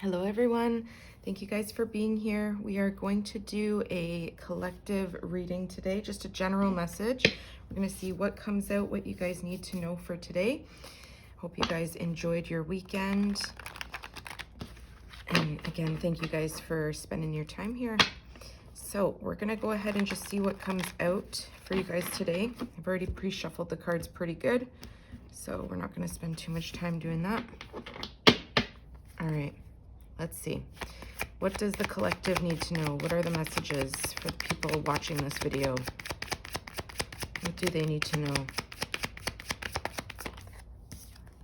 Hello everyone. Thank you guys for being here. We are going to do a collective reading today, just a general message. We're going to see what comes out, what you guys need to know for today. Hope you guys enjoyed your weekend. And again, thank you guys for spending your time here. So we're going to go ahead and just see what comes out for you guys today. I've already pre-shuffled the cards pretty good, so we're not going to spend too much time doing that. All right. Let's see. What does the collective need to know? What are the messages for the people watching this video? What do they need to know?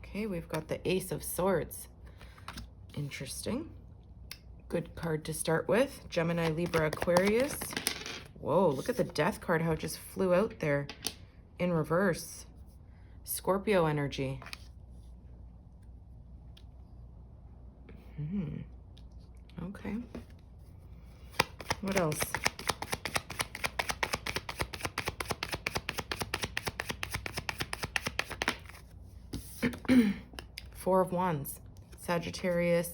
Okay, we've got the Ace of Swords. Interesting. Good card to start with. Gemini, Libra, Aquarius. Whoa, look at the Death card, how it just flew out there in reverse. Scorpio energy. Okay. What else? Four of Wands. Sagittarius,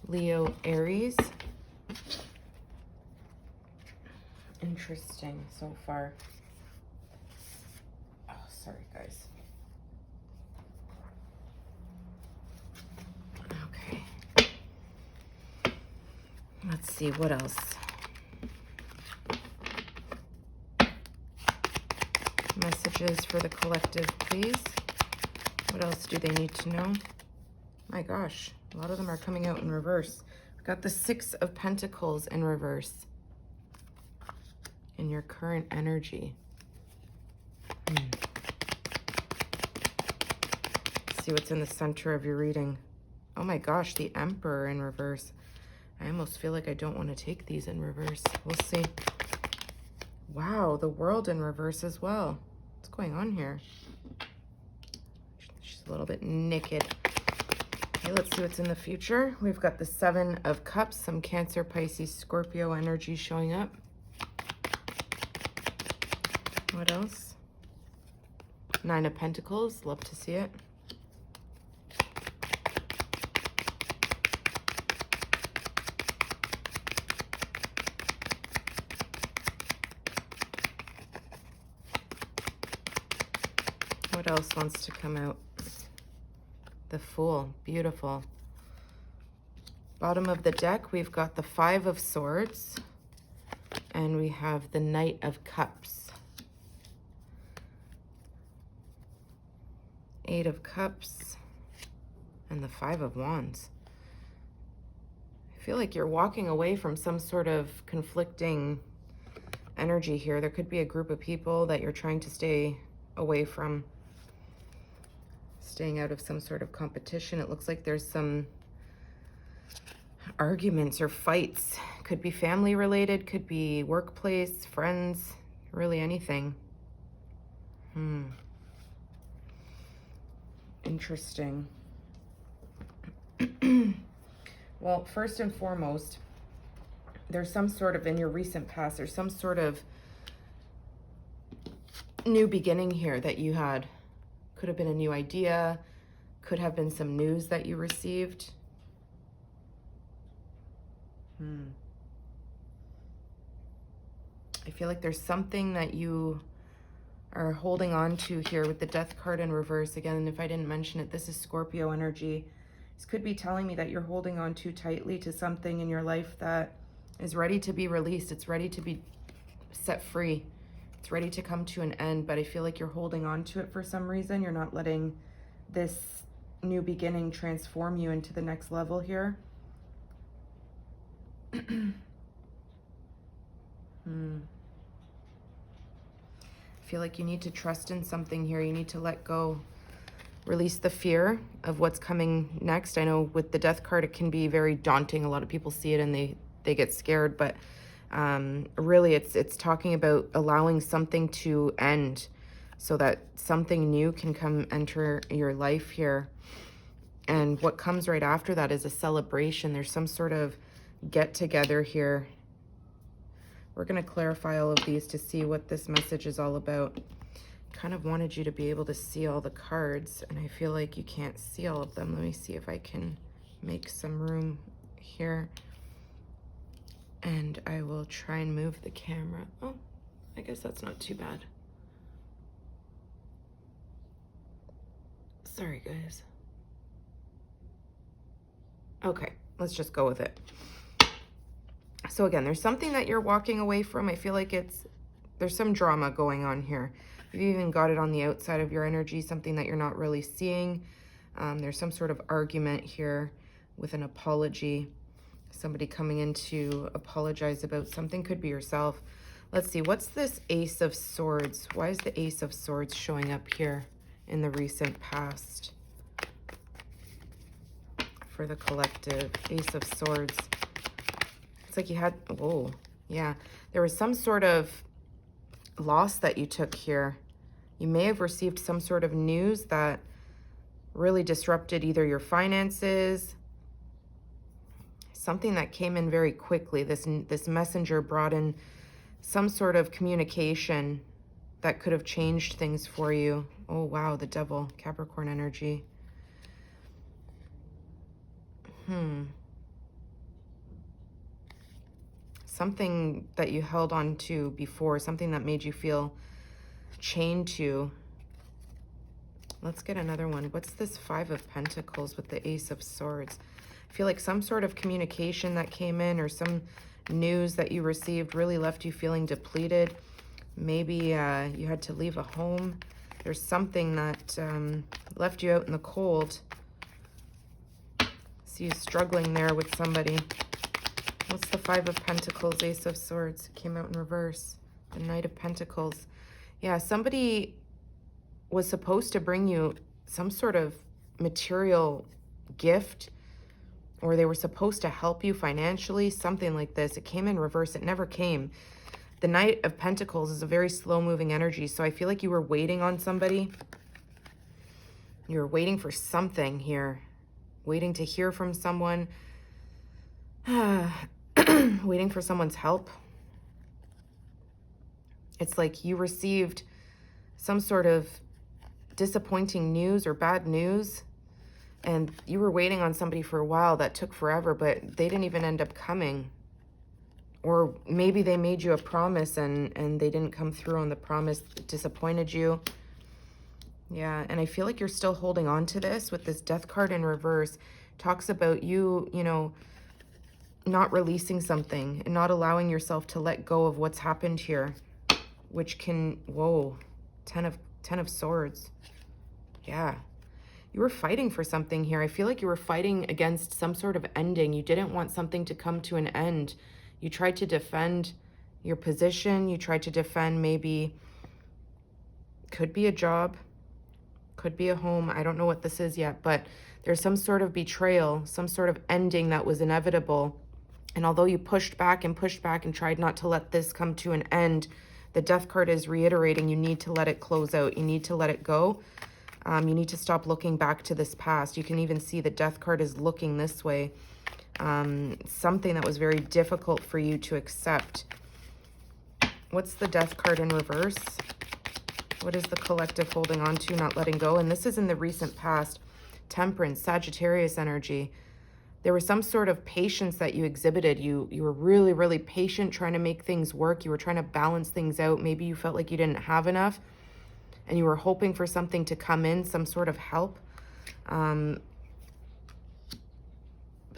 Leo, Aries. Interesting so far. Oh, sorry, guys. Let's see, what else? Messages for the collective, please. What else do they need to know? My gosh, a lot of them are coming out in reverse. We've got the Six of Pentacles in reverse. In your current energy. Let's see what's in the center of your reading. Oh my gosh, the Emperor in reverse. I almost feel like I don't want to take these in reverse. We'll see. Wow, the World in reverse as well. What's going on here? She's a little bit naked. Okay, let's see what's in the future. We've got the Seven of Cups, some Cancer, Pisces, Scorpio energy showing up. What else? Nine of Pentacles, love to see it. What else wants to come out? The Fool, beautiful. Bottom of the deck, we've got the Five of Swords, and we have the Knight of Cups. Eight of Cups, and the Five of Wands. I feel like you're walking away from some sort of conflicting energy here. There could be a group of people that you're trying to stay away from. Staying out of some sort of competition. It looks like there's some arguments or fights. Could be family related, could be workplace, friends, really anything. Interesting. Well, first and foremost, there's some sort of, in your recent past, there's some sort of new beginning here that you had. Could have been a new idea, could have been some news that you received. I feel like there's something that you are holding on to here with the Death card in reverse. Again, and if I didn't mention it, this is Scorpio energy. This could be telling me that you're holding on too tightly to something in your life that is ready to be released. It's ready to be set free. It's ready to come to an end, but I feel like you're holding on to it for some reason. You're not letting this new beginning transform you into the next level here. I feel like you need to trust in something here. You need to let go. Release the fear of what's coming next. I know with the Death card, it can be very daunting. A lot of people see it and they get scared, but really it's talking about allowing something to end so that something new can come enter your life here. And what comes right after that is a celebration. There's some sort of get together here. We're going to clarify all of these to see what this message is all about. Kind of wanted you to be able to see all the cards, and I feel like you can't see all of them. Let me see if I can make some room here. And I will try and move the camera. Oh, I guess that's not too bad. Sorry, guys. Okay, let's just go with it. So again, there's something that you're walking away from. I feel like there's some drama going on here. You've even got it on the outside of your energy, something that you're not really seeing. There's some sort of argument here with an apology. Somebody coming in to apologize about something. Could be yourself. Let's see, what's this Ace of Swords? Why is the Ace of Swords showing up here in the recent past? For the collective, Ace of Swords. It's like you had, oh, yeah. There was some sort of loss that you took here. You may have received some sort of news that really disrupted either your finances, something that came in very quickly. This messenger brought in some sort of communication that could have changed things for you. Oh, wow, the Devil, Capricorn energy. Something that you held on to before, something that made you feel chained to. Let's get another one. What's this Five of Pentacles with the Ace of Swords? I feel like some sort of communication that came in or some news that you received really left you feeling depleted. Maybe you had to leave a home. There's something that left you out in the cold. See you struggling there with somebody. What's the Five of Pentacles, Ace of Swords? Came out in reverse. The Knight of Pentacles. Yeah, somebody was supposed to bring you some sort of material gift, or they were supposed to help you financially, something like this. It came in reverse. It never came. The Knight of Pentacles is a very slow-moving energy, so I feel like you were waiting on somebody. You were waiting for something here. Waiting to hear from someone. Waiting for someone's help. It's like you received some sort of disappointing news or bad news, and you were waiting on somebody for a while. That took forever, but they didn't even end up coming. Or maybe they made you a promise and they didn't come through on the promise. It disappointed you. Yeah, and I feel like you're still holding on to this with this Death card in reverse. Talks about you, you know, not releasing something and not allowing yourself to let go of what's happened here, which can, whoa, Ten of Swords. Yeah, you were fighting for something here. I feel like you were fighting against some sort of ending. You didn't want something to come to an end. You tried to defend your position. You tried to defend, maybe, could be a job, could be a home. I don't know what this is yet, but there's some sort of betrayal, some sort of ending that was inevitable. And although you pushed back and tried not to let this come to an end, the Death card is reiterating you need to let it close out. You need to let it go. You need to stop looking back to this past. You can even see the Death card is looking this way. Something that was very difficult for you to accept. What's the Death card in reverse? What is the collective holding on to, not letting go? And this is in the recent past. Temperance, Sagittarius energy. There was some sort of patience that you exhibited. You were really, really patient, trying to make things work. You were trying to balance things out. Maybe you felt like you didn't have enough, and you were hoping for something to come in, some sort of help. But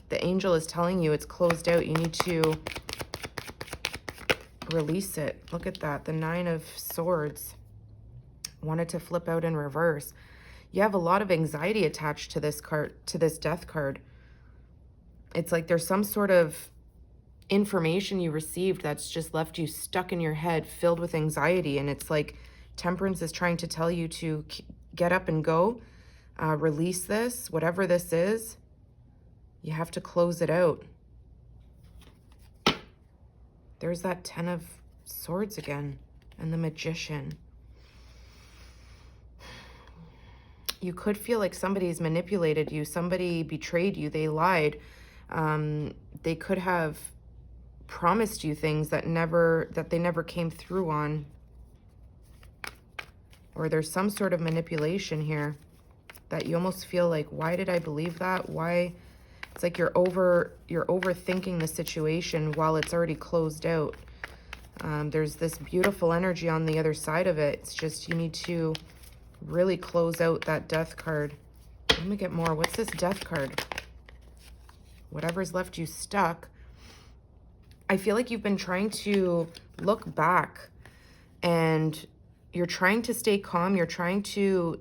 the angel is telling you it's closed out. You need to release it. Look at that. The Nine of Swords. Wanted to flip out in reverse. You have a lot of anxiety attached to this card, to this Death card. It's like there's some sort of information you received that's just left you stuck in your head, filled with anxiety. And it's like Temperance is trying to tell you to get up and go, release this, whatever this is. You have to close it out. There's that Ten of Swords again, and the Magician. You could feel like somebody's manipulated you. Somebody betrayed you. They lied. They could have promised you things that they never came through on. Or there's some sort of manipulation here that you almost feel like, why did I believe that? Why It's like you're overthinking the situation while it's already closed out. There's this beautiful energy on the other side of it. It's just you need to really close out that death card. Let me get more. What's this death card? Whatever's left you stuck. I feel like you've been trying to look back and you're trying to stay calm. You're trying to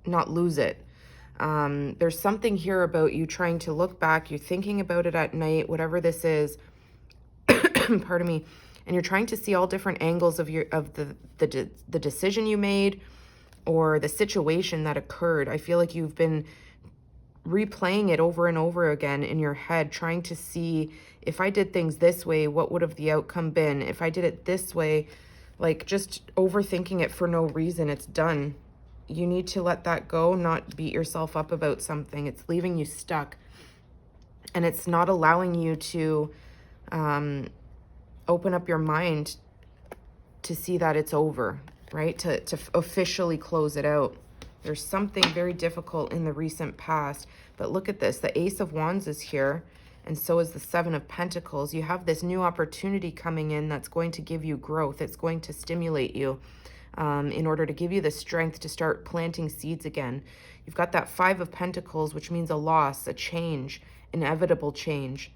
not lose it. There's something here about you trying to look back. You're thinking about it at night, whatever this is. Pardon me. And you're trying to see all different angles of the decision you made or the situation that occurred. I feel like you've been replaying it over and over again in your head, trying to see, if I did things this way, what would have the outcome been? If I did it this way, like just overthinking it for no reason. It's done. You need to let that go, not beat yourself up about something. It's leaving you stuck. And it's not allowing you to open up your mind to see that it's over, right? To officially close it out. There's something very difficult in the recent past. But look at this. The Ace of Wands is here. And so is the Seven of Pentacles. You have this new opportunity coming in that's going to give you growth. It's going to stimulate you in order to give you the strength to start planting seeds again. You've got that Five of Pentacles, which means a loss, a change, inevitable change.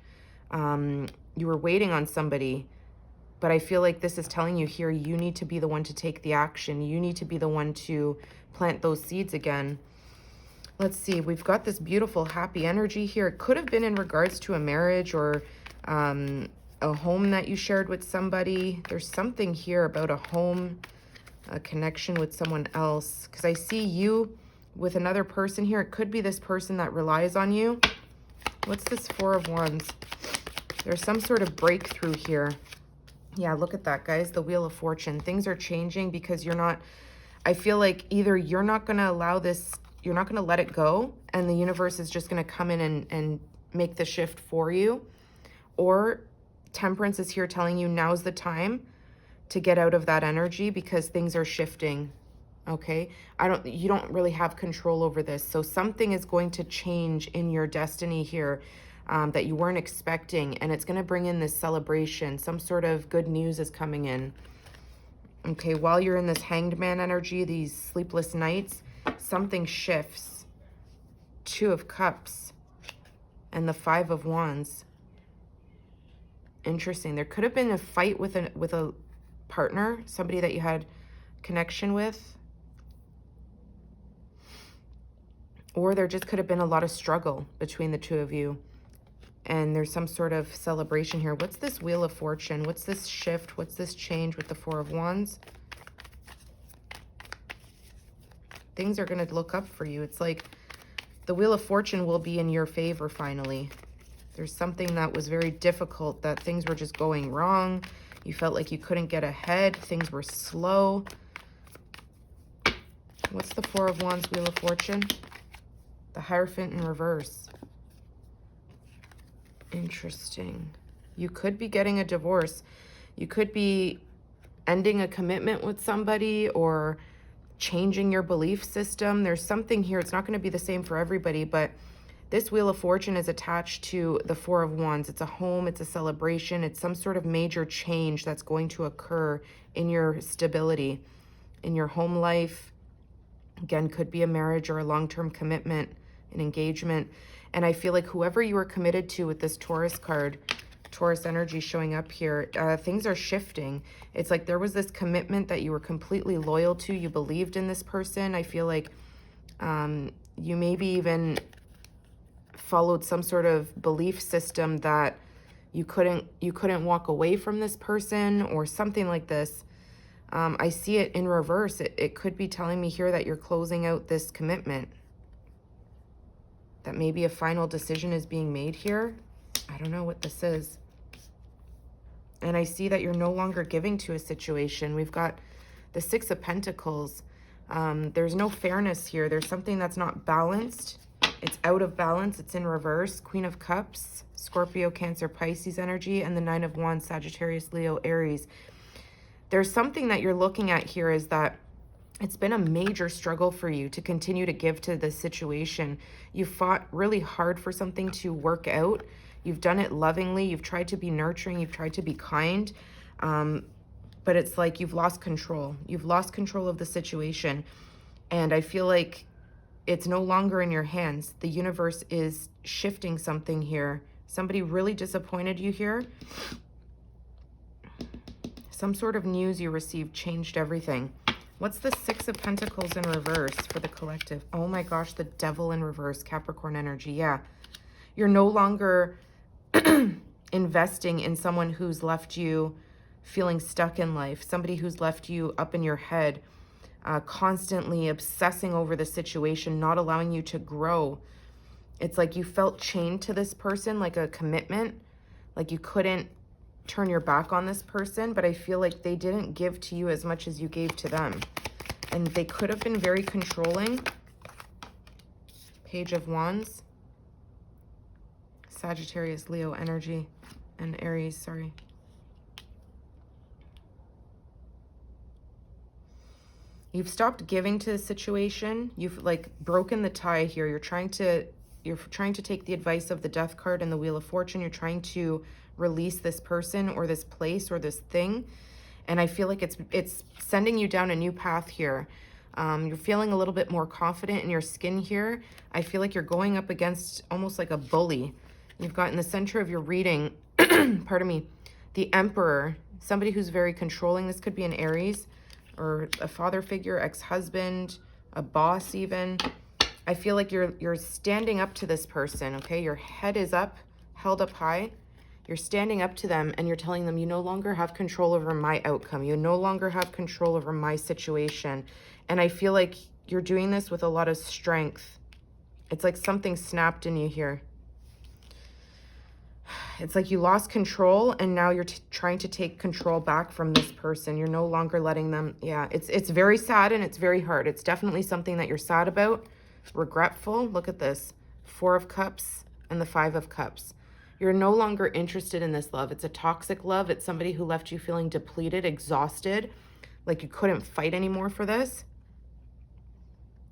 You were waiting on somebody, but I feel like this is telling you here, you need to be the one to take the action. You need to be the one to plant those seeds again. Let's see, we've got this beautiful happy energy here. It could have been in regards to a marriage or a home that you shared with somebody. There's something here about a home, a connection with someone else, because I see you with another person here. It could be this person that relies on you. What's this Four of Wands? There's some sort of breakthrough here. Yeah, look at that, guys. The Wheel of Fortune. Things are changing because you're not, I feel like either you're not going to allow this, you're not going to let it go, and the universe is just going to come in and make the shift for you. Or Temperance is here telling you now's the time to get out of that energy because things are shifting. Okay? You don't really have control over this. So something is going to change in your destiny here that you weren't expecting, and it's going to bring in this celebration. Some sort of good news is coming in. Okay, while you're in this Hanged Man energy, these sleepless nights, something shifts. Two of Cups and the Five of Wands. Interesting. There could have been a fight with a partner, somebody that you had connection with. Or there just could have been a lot of struggle between the two of you. And there's some sort of celebration here. What's this Wheel of Fortune? What's this shift? What's this change with the Four of Wands? Things are going to look up for you. It's like the Wheel of Fortune will be in your favor finally. There's something that was very difficult, that things were just going wrong. You felt like you couldn't get ahead. Things were slow. What's the Four of Wands, Wheel of Fortune? The Hierophant in reverse. Interesting. You could be getting a divorce. You could be ending a commitment with somebody or changing your belief system. There's something here. It's not going to be the same for everybody, but this Wheel of Fortune is attached to the Four of Wands. It's a home. It's a celebration. It's some sort of major change that's going to occur in your stability, in your home life. Again, could be a marriage or a long-term commitment, an engagement. And I feel like whoever you were committed to with this Taurus card, Taurus energy showing up here, things are shifting. It's like there was this commitment that you were completely loyal to. You believed in this person. I feel like you maybe even followed some sort of belief system that you couldn't walk away from this person or something like this. I see it in reverse. It could be telling me here that you're closing out this commitment, that maybe a final decision is being made here. I don't know what this is. And I see that you're no longer giving to a situation. We've got the Six of Pentacles. There's no fairness here. There's something that's not balanced. It's out of balance. It's in reverse. Queen of Cups, Scorpio, Cancer, Pisces energy, and the Nine of Wands, Sagittarius, Leo, Aries. There's something that you're looking at here is that It's been a major struggle for you to continue to give to this situation. You fought really hard for something to work out. You've done it lovingly. You've tried to be nurturing. You've tried to be kind. But it's like you've lost control. You've lost control of the situation. And I feel like it's no longer in your hands. The universe is shifting something here. Somebody really disappointed you here. Some sort of news you received changed everything. What's the Six of Pentacles in reverse for the collective? Oh my gosh, the Devil in reverse, Capricorn energy. Yeah. You're no longer investing in someone who's left you feeling stuck in life, somebody who's left you up in your head, constantly obsessing over the situation, not allowing you to grow. It's like you felt chained to this person, like a commitment, like you couldn't turn your back on this person, but I feel like they didn't give to you as much as you gave to them. And they could have been very controlling. Page of Wands. Sagittarius, Leo energy, and Aries, sorry. You've stopped giving to the situation. You've like broken the tie here. You're trying to take the advice of the Death card and the Wheel of Fortune. You're trying to release this person or this place or this thing. And I feel like it's sending you down a new path here. You're feeling a little bit more confident in your skin here. I feel like you're going up against almost like a bully. You've got in the center of your reading, pardon me, the Emperor, somebody who's very controlling. This could be an Aries or a father figure, ex-husband, a boss even. I feel like you're standing up to this person, okay? Your head is up, held up high. You're standing up to them and you're telling them you no longer have control over my outcome. You no longer have control over my situation. And I feel like you're doing this with a lot of strength. It's like something snapped in you here. It's like you lost control and now you're trying to take control back from this person. You're no longer letting them. Yeah, it's very sad and it's very hard. It's definitely something that you're sad about, regretful. Look at this. 4 of Cups and the 5 of Cups. You're no longer interested in this love. It's a toxic love. It's somebody who left you feeling depleted, exhausted, like you couldn't fight anymore for this.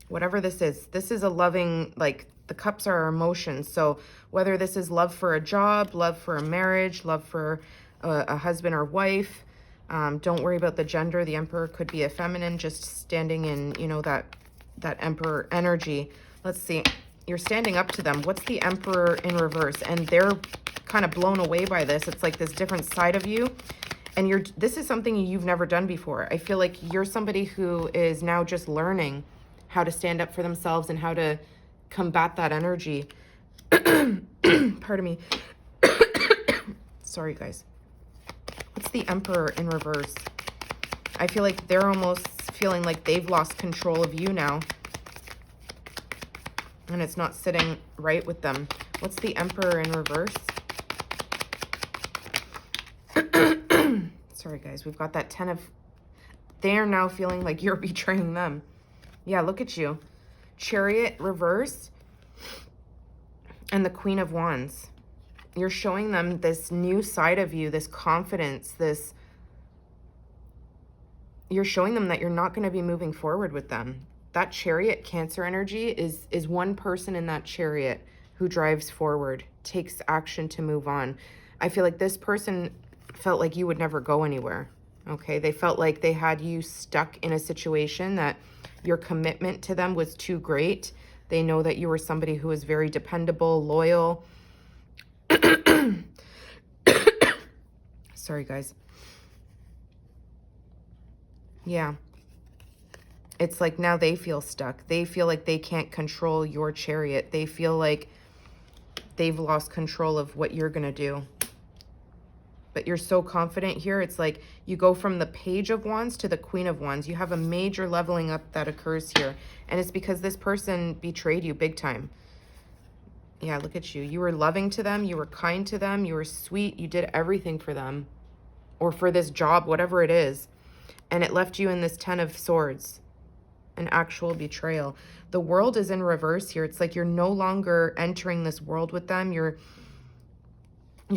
Whatever this is a loving, like the cups are our emotions. So whether this is love for a job, love for a marriage, love for a husband or wife, don't worry about the gender. The Emperor could be a feminine, just standing in, you know, that Emperor energy. Let's see. You're standing up to them. What's the Emperor in reverse? And they're kind of blown away by this. It's like this different side of you. And this is something you've never done before. I feel like you're somebody who is now just learning how to stand up for themselves and how to combat that energy. Pardon me. Sorry, guys. What's the Emperor in reverse? I feel like they're almost feeling like they've lost control of you now. And it's not sitting right with them. What's the Emperor in reverse? Sorry, guys. We've got that 10 of... They're now feeling like you're betraying them. Yeah, look at you. Chariot reverse. And the Queen of Wands. You're showing them this new side of you, this confidence, this... You're showing them that you're not going to be moving forward with them. That Chariot Cancer energy is one person in that chariot who drives forward, takes action to move on. I feel like this person felt like you would never go anywhere, okay? They felt like they had you stuck in a situation that your commitment to them was too great. They know that you were somebody who was very dependable, loyal. Sorry, guys. Yeah. It's like now they feel stuck. They feel like they can't control your chariot. They feel like they've lost control of what you're going to do. But you're so confident here. It's like you go from the Page of Wands to the Queen of Wands. You have a major leveling up that occurs here. And it's because this person betrayed you big time. Yeah, look at you. You were loving to them. You were kind to them. You were sweet. You did everything for them. Or for this job, whatever it is. And it left you in this 10 of Swords. An actual betrayal. The World is in reverse here. It's like you're no longer entering this world with them. You're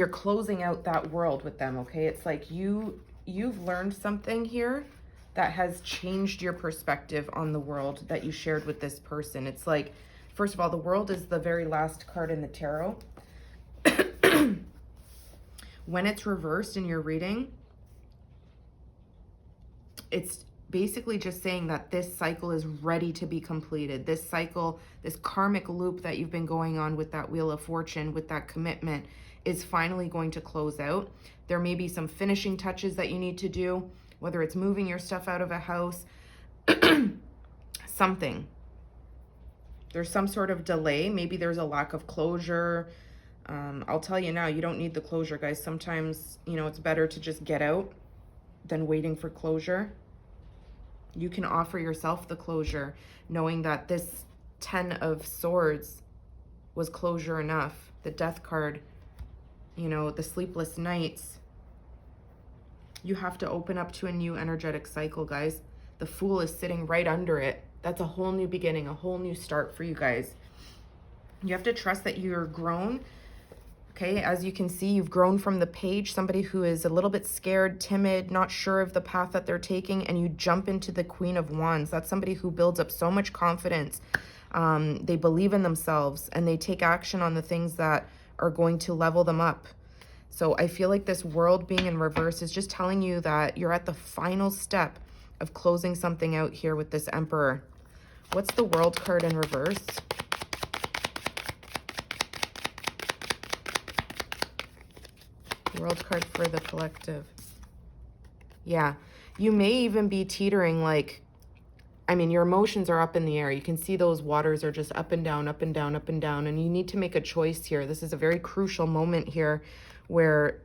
closing out that world with them, okay? It's like you've learned something here that has changed your perspective on the world that you shared with this person. It's like, first of all, the world is the very last card in the tarot. When it's reversed in your reading, it's basically just saying that this cycle is ready to be completed. This cycle, this karmic loop that you've been going on with that Wheel of Fortune, with that commitment, is finally going to close out. There may be some finishing touches that you need to do, whether it's moving your stuff out of a house, something. There's some sort of delay. Maybe there's a lack of closure. I'll tell you now, you don't need the closure, guys. Sometimes, you know, it's better to just get out than waiting for closure. You can offer yourself the closure, knowing that this 10 of Swords was closure enough. The Death card, you know, the sleepless nights. You have to open up to a new energetic cycle, guys. The Fool is sitting right under it. That's a whole new beginning, a whole new start for you guys. You have to trust that you're grown. Okay, as you can see, you've grown from the Page, somebody who is a little bit scared, timid, not sure of the path that they're taking, and you jump into the Queen of Wands. That's somebody who builds up so much confidence. They believe in themselves, and they take action on the things that are going to level them up. So I feel like this World being in reverse is just telling you that you're at the final step of closing something out here with this Emperor. What's the World card in reverse? World card for the collective. Yeah, you may even be teetering, like, I mean, your emotions are up in the air. You can see those waters are just up and down, up and down, up and down, and you need to make a choice here. This is a very crucial moment here where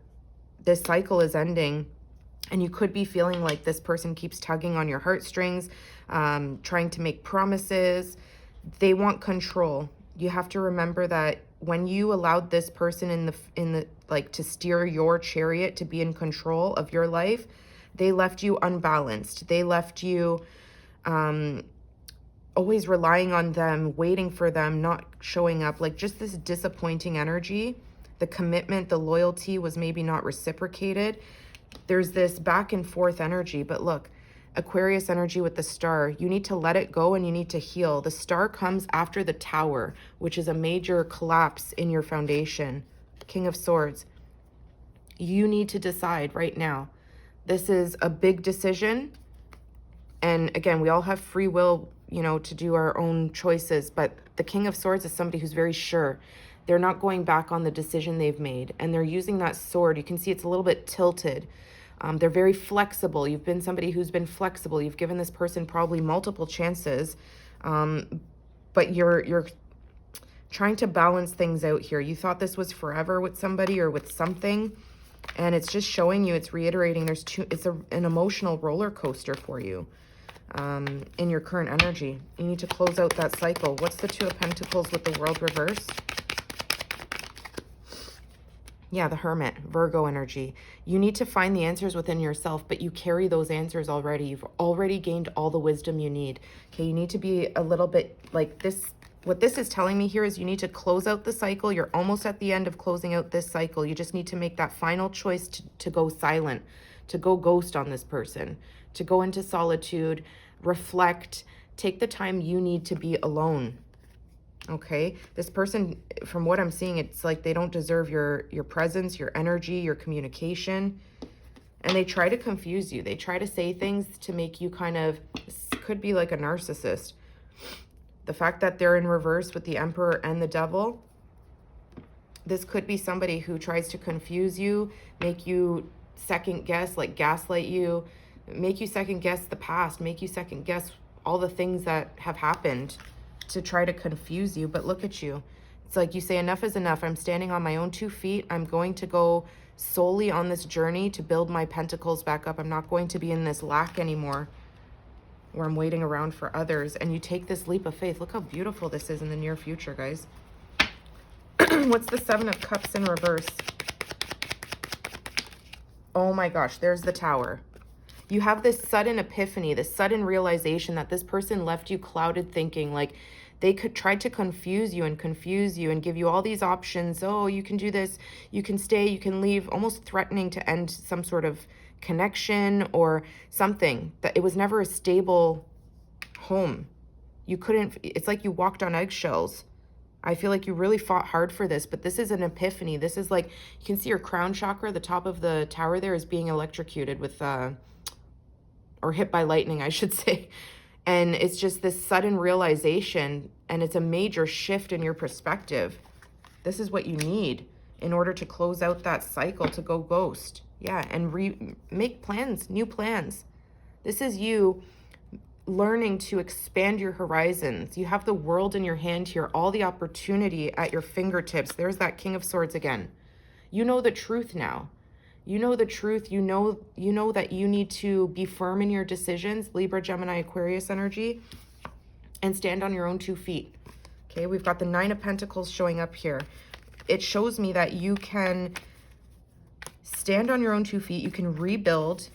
this cycle is ending, and you could be feeling like this person keeps tugging on your heartstrings, trying to make promises. They want control. You have to remember that when you allowed this person in the like to steer your chariot, to be in control of your life, they left you unbalanced. They left you always relying on them, waiting for them, not showing up, like just this disappointing energy. The commitment, the loyalty was maybe not reciprocated. There's this back and forth energy, but look, Aquarius energy with the Star, you need to let it go and you need to heal. The Star comes after the Tower, which is a major collapse in your foundation. King of Swords, you need to decide right now. This is a big decision. And again, we all have free will, you know, to do our own choices. But the King of Swords is somebody who's very sure. They're not going back on the decision they've made. And they're using that sword. You can see it's a little bit tilted. They're very flexible. You've been somebody who's been flexible. You've given this person probably multiple chances. But you're trying to balance things out here. You thought this was forever with somebody or with something, and it's just showing you, it's reiterating it's an emotional roller coaster for you in your current energy. You need to close out that cycle. What's the Two of Pentacles with the World reverse? Yeah, the Hermit, Virgo energy. You need to find the answers within yourself, but you carry those answers already. You've already gained all the wisdom you need. Okay, you need to be a little bit like this. What this is telling me here is you need to close out the cycle. You're almost at the end of closing out this cycle. You just need to make that final choice to go silent, to go ghost on this person, to go into solitude, reflect, take the time you need to be alone. Okay, this person, from what I'm seeing, it's like they don't deserve your presence, your energy, your communication, and they try to confuse you. They try to say things to make you kind of, could be like a narcissist. The fact that they're in reverse with the Emperor and the Devil, this could be somebody who tries to confuse you, make you second guess, like gaslight you, make you second guess the past, make you second guess all the things that have happened to try to confuse you. But look at you. It's like you say, enough is enough. I'm standing on my own 2 feet. I'm going to go solely on this journey to build my pentacles back up. I'm not going to be in this lack anymore where I'm waiting around for others. And you take this leap of faith. Look how beautiful this is in the near future, guys. What's the Seven of Cups in reverse? Oh my gosh, there's the Tower. You have this sudden epiphany, this sudden realization that this person left you clouded thinking, like they could try to confuse you and give you all these options. Oh, you can do this, you can stay, you can leave, almost threatening to end some sort of connection or something, that it was never a stable home. You couldn't, it's like you walked on eggshells. I feel like you really fought hard for this, but this is an epiphany. This is like, you can see your crown chakra, the top of the tower there is being electrocuted with, or hit by lightning, I should say. And it's just this sudden realization, and it's a major shift in your perspective. This is what you need in order to close out that cycle, to go ghost. Yeah, and make plans, new plans. This is you learning to expand your horizons. You have the world in your hand here, all the opportunity at your fingertips. There's that King of Swords again. You know the truth now. You know the truth. You know that you need to be firm in your decisions, Libra, Gemini, Aquarius energy, and stand on your own 2 feet. Okay, we've got the Nine of Pentacles showing up here. It shows me that you can stand on your own 2 feet. You can rebuild.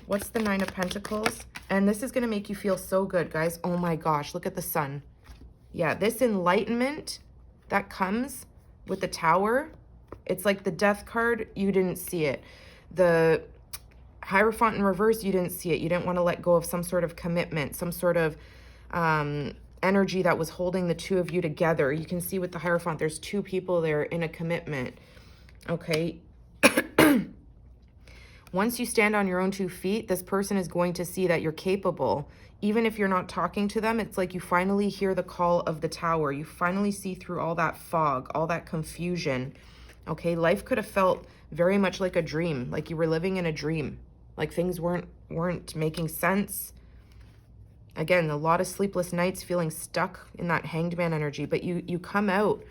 What's the Nine of Pentacles? And this is going to make you feel so good, guys. Oh my gosh, look at the sun. Yeah, this enlightenment that comes with the Tower, it's like the Death card, you didn't see it. The Hierophant in reverse, you didn't see it. You didn't want to let go of some sort of commitment, some sort of energy that was holding the two of you together. You can see with the Hierophant, there's 2 people there in a commitment. Okay. Once you stand on your own 2 feet, this person is going to see that you're capable. Even if you're not talking to them, it's like you finally hear the call of the Tower. You finally see through all that fog, all that confusion. Okay, life could have felt very much like a dream, like you were living in a dream, like things weren't making sense. Again, a lot of sleepless nights, feeling stuck in that Hanged Man energy, but you come out.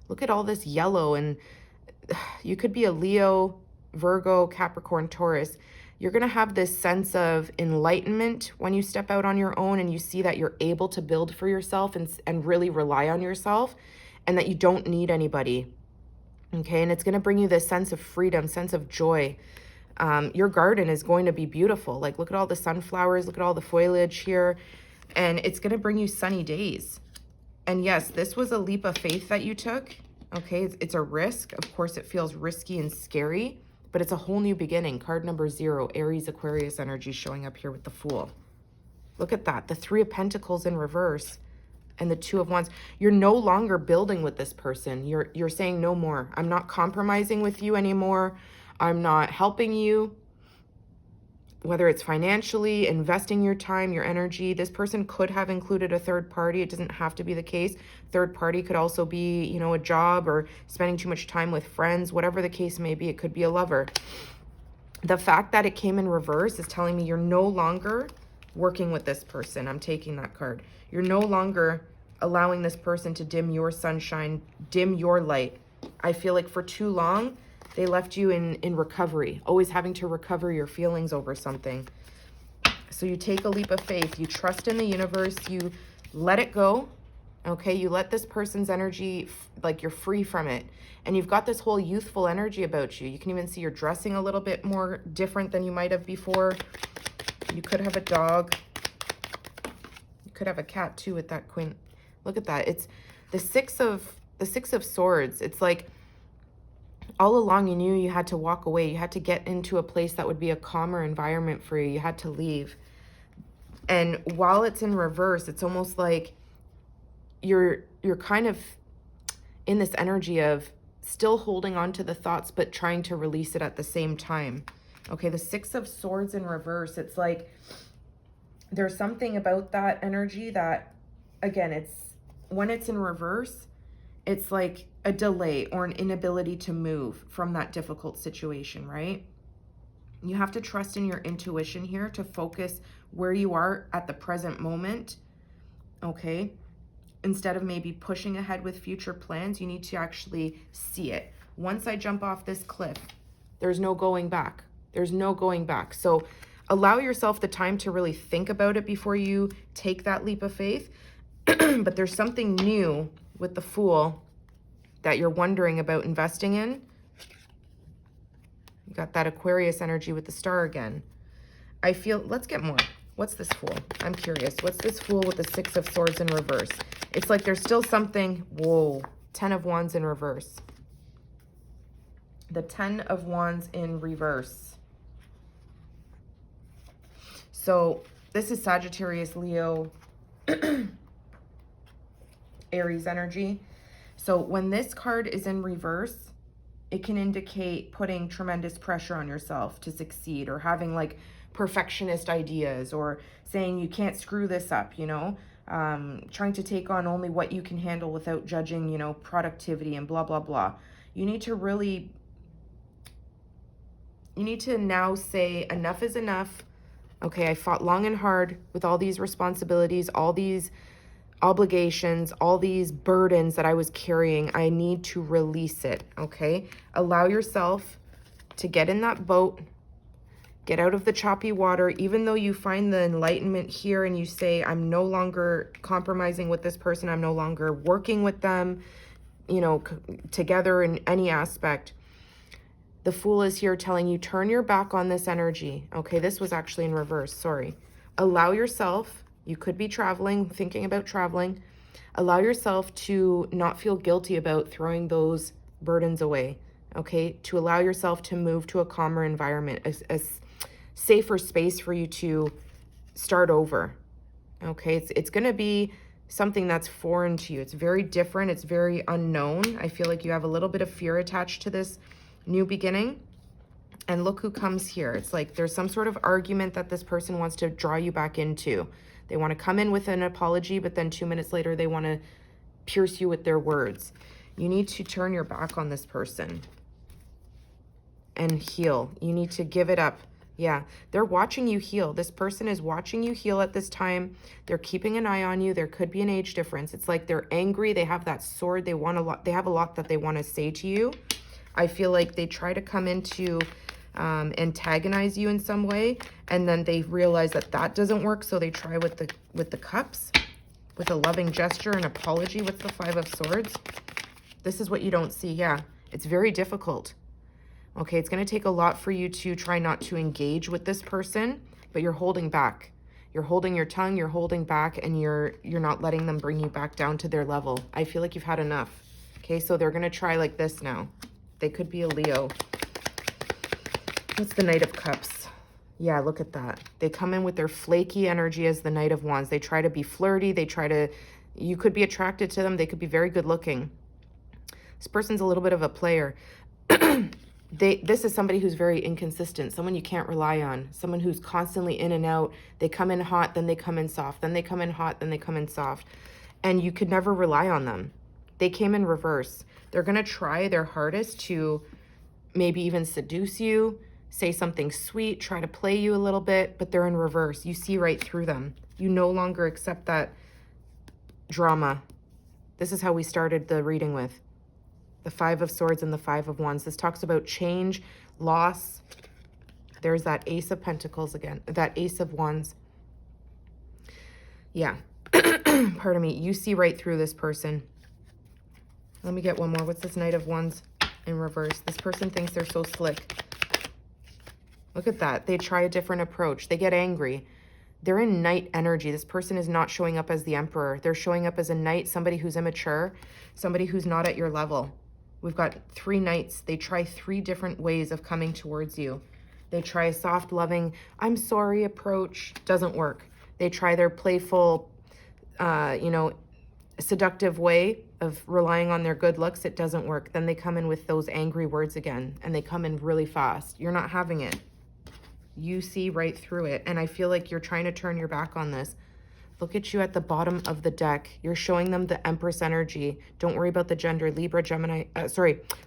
Look at all this yellow, and you could be a Leo, Virgo, Capricorn, Taurus. You're going to have this sense of enlightenment when you step out on your own and you see that you're able to build for yourself and really rely on yourself, and that you don't need anybody. Okay, and it's going to bring you this sense of freedom, sense of joy. Your garden is going to be beautiful. Like, look at all the sunflowers, look at all the foliage here, and it's going to bring you sunny days. And yes, this was a leap of faith that you took. Okay, it's a risk. Of course, it feels risky and scary, but it's a whole new beginning. Card number 0, Aries, Aquarius energy showing up here with the Fool. Look at that. The 3 of Pentacles in reverse and the 2 of Wands. You're no longer building with this person. You're saying no more. I'm not compromising with you anymore. I'm not helping you. Whether it's financially, investing your time, your energy. This person could have included a third party. It doesn't have to be the case. Third party could also be, you know, a job or spending too much time with friends. Whatever the case may be, it could be a lover. The fact that it came in reverse is telling me you're no longer working with this person. I'm taking that card. You're no longer allowing this person to dim your sunshine, dim your light. I feel like for too long, they left you in recovery, always having to recover your feelings over something. So you take a leap of faith. You trust in the universe. You let it go. Okay, you let this person's energy, like you're free from it. And you've got this whole youthful energy about you. You can even see you're dressing a little bit more different than you might have before. You could have a dog. You could have a cat too with that Queen. Look at that. It's the six of Swords. It's like all along you knew you had to walk away. You had to get into a place that would be a calmer environment for you. You had to leave. And while it's in reverse, it's almost like you're kind of in this energy of still holding on to the thoughts, but trying to release it at the same time. Okay, the 6 of Swords in reverse, it's like there's something about that energy that, again, it's when it's in reverse, it's like a delay or an inability to move from that difficult situation, right? You have to trust in your intuition here to focus where you are at the present moment, okay? Instead of maybe pushing ahead with future plans, you need to actually see it. Once I jump off this cliff, there's no going back. There's no going back. So allow yourself the time to really think about it before you take that leap of faith. But there's something new with the Fool that you're wondering about investing in. You got that Aquarius energy with the Star again. I feel, let's get more. What's this Fool? I'm curious. What's this Fool with the 6 of Swords in reverse? It's like there's still something, whoa, 10 of Wands in reverse. The 10 of Wands in reverse. So this is Sagittarius, Leo, Aries energy. So when this card is in reverse, it can indicate putting tremendous pressure on yourself to succeed, or having like perfectionist ideas, or saying you can't screw this up, you know, trying to take on only what you can handle without judging, you know, productivity and blah, blah, blah. You need to now say enough is enough. Okay, I fought long and hard with all these responsibilities, all these obligations, all these burdens that I was carrying. I need to release it, okay? Allow yourself to get in that boat, get out of the choppy water, even though you find the enlightenment here and you say, I'm no longer compromising with this person, I'm no longer working with them, you know, together in any aspect. The Fool is here telling you, turn your back on this energy. Okay, this was actually in reverse, sorry. Allow yourself, you could be traveling, thinking about traveling. Allow yourself to not feel guilty about throwing those burdens away, okay? To allow yourself to move to a calmer environment, a safer space for you to start over, okay? It's going to be something that's foreign to you. It's very different. It's very unknown. I feel like you have a little bit of fear attached to this new beginning. And look who comes here. It's like there's some sort of argument that this person wants to draw you back into. They want to come in with an apology, but then 2 minutes later, they want to pierce you with their words. You need to turn your back on this person and heal. You need to give it up. Yeah, they're watching you heal. This person is watching you heal at this time. They're keeping an eye on you. There could be an age difference. It's like they're angry. They have that sword. They want a lot. They have a lot that they want to say to you. I feel like they try to come into antagonize you in some way, and then they realize that that doesn't work, so they try with the cups, with a loving gesture and apology. What's the Five of Swords? This is what you don't see. Yeah, it's very difficult. Okay, it's going to take a lot for you to try not to engage with this person, but you're holding back. You're holding your tongue, you're holding back, and you're not letting them bring you back down to their level. I feel like you've had enough. Okay, so they're going to try like this now. They could be a Leo. What's the Knight of Cups? Yeah, look at that. They come in with their flaky energy as the Knight of Wands. They try to be flirty. You could be attracted to them. They could be very good looking. This person's a little bit of a player. This is somebody who's very inconsistent, someone you can't rely on, someone who's constantly in and out. They come in hot, then they come in soft, then they come in hot, then they come in soft. And you could never rely on them. They came in reverse. They're going to try their hardest to maybe even seduce you, say something sweet, try to play you a little bit, but they're in reverse. You see right through them. You no longer accept that drama. This is how we started the reading with the Five of Swords and the Five of Wands. This talks about change, loss. There's that Ace of Pentacles again, that Ace of Wands. Yeah, pardon me. You see right through this person. Let me get one more. What's this Knight of Wands in reverse? This person thinks they're so slick. Look at that. They try a different approach. They get angry. They're in Knight energy. This person is not showing up as the Emperor. They're showing up as a Knight, somebody who's immature, somebody who's not at your level. We've got 3 Knights. They try 3 different ways of coming towards you. They try a soft, loving, I'm sorry approach. Doesn't work. They try their playful, seductive way of relying on their good looks. It doesn't work. Then they come in with those angry words again, and they come in really fast. You're not having it. You see right through it, and I feel like you're trying to turn your back on this. Look at you at the bottom of the deck. You're showing them the Empress energy. Don't worry about the gender, Libra,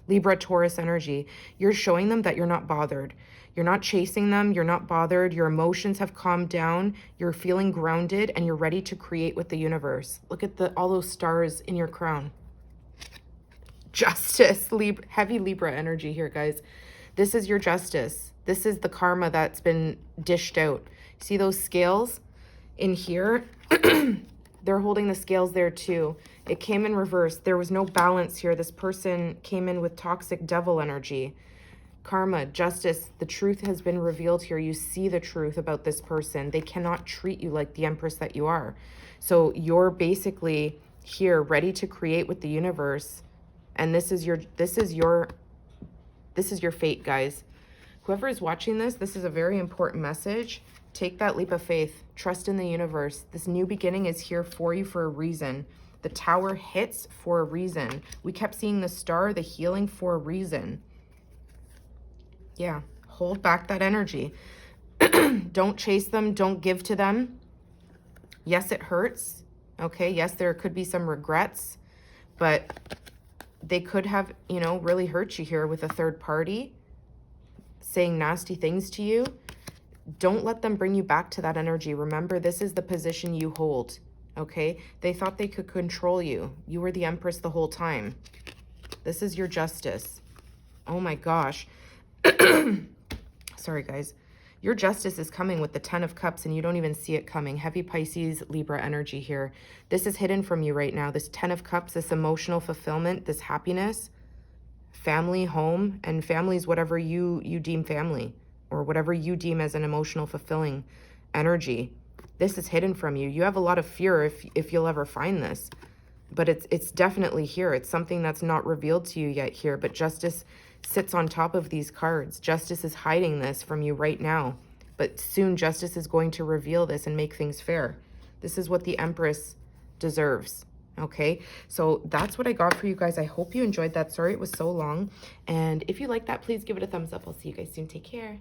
Libra, Taurus energy. You're showing them that you're not bothered. You're not chasing them. You're not bothered. Your emotions have calmed down. You're feeling grounded, and you're ready to create with the universe. Look at all those stars in your crown. Justice, Libra, heavy Libra energy here, guys. This is your justice. This is the karma that's been dished out. See those scales in here? They're holding the scales there too. It came in reverse. There was no balance here. This person came in with toxic devil energy. Karma, justice, the truth has been revealed here. You see the truth about this person. They cannot treat you like the Empress that you are. So you're basically here ready to create with the universe. And this is your fate, guys. Whoever is watching this, this is a very important message. Take that leap of faith. Trust in the universe. This new beginning is here for you for a reason. The Tower hits for a reason. We kept seeing the Star, the healing, for a reason. Yeah, hold back that energy. Don't chase them. Don't give to them. Yes, it hurts. Okay, yes, there could be some regrets, but they could have, you know, really hurt you here with a third party saying nasty things to you. Don't let them bring you back to that energy. Remember, this is the position you hold, okay? They thought they could control you. You were the Empress the whole time. This is your justice. Oh my gosh. Sorry, guys. Your justice is coming with the 10 of Cups, and you don't even see it coming. Heavy Pisces, Libra energy here. This is hidden from you right now. This 10 of Cups, this emotional fulfillment, this happiness, family, home, and family is whatever you deem family, or whatever you deem as an emotional fulfilling energy. This is hidden from you. You have a lot of fear if you'll ever find this, but it's definitely here. It's something that's not revealed to you yet here, but justice sits on top of these cards. Justice is hiding this from you right now, but soon justice is going to reveal this and make things fair. This is what the Empress deserves. Okay, so that's what I got for you guys. I hope you enjoyed that. Sorry it was so long, and if you like that, please give it a thumbs up. I'll see you guys soon. Take care.